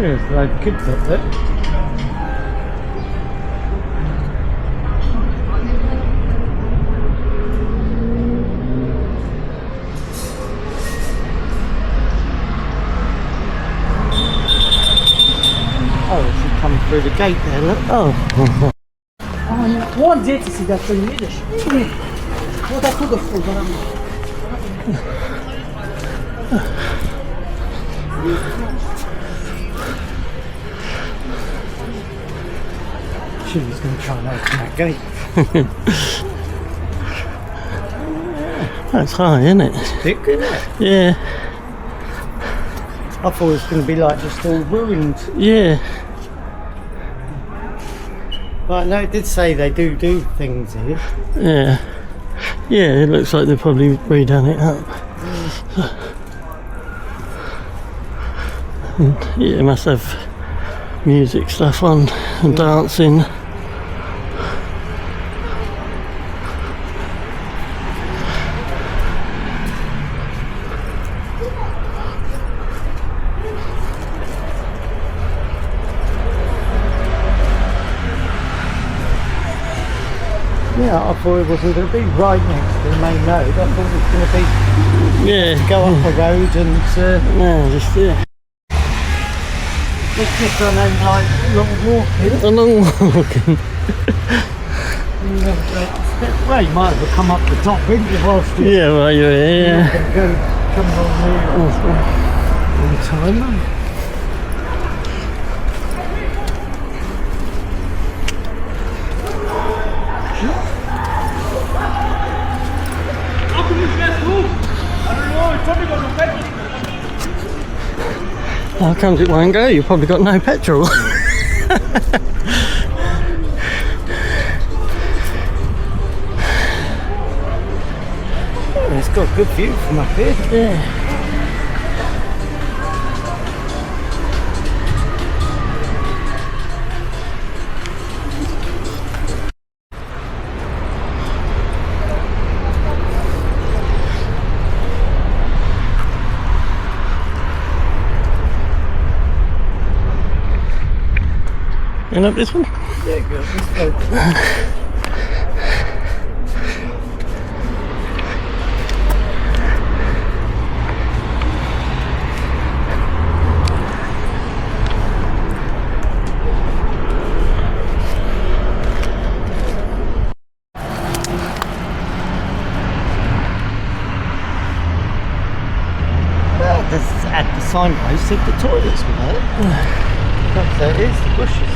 There's a load of kids up there. Oh, she's coming through the gate there, look. Oh. One здесь сидят, ты не видишь? Вот оттуда вход. She was going to try and open that gate. That's high, isn't it? It's thick, isn't it? Yeah. I thought it was going to be like just all ruined. Yeah. But no, it did say they do things here. Yeah. Yeah, it looks like they've probably redone it up. And, yeah, it must have music stuff on and dancing. Yeah, I thought it wasn't going to be right next to the main road. I thought it was going to be Yeah. go up a road and No, just yeah. let's just on them like long walking. A long walking. Well, you might as well come up the top, wouldn't you, whilst you're Yeah, well you're here. coming on here all the time. How comes it won't go? You've probably got no petrol. It's got a good view from up here. Yeah. Going up this one? Yeah, good. Let's go. At the signpost said the toilets were there. So it is the bushes.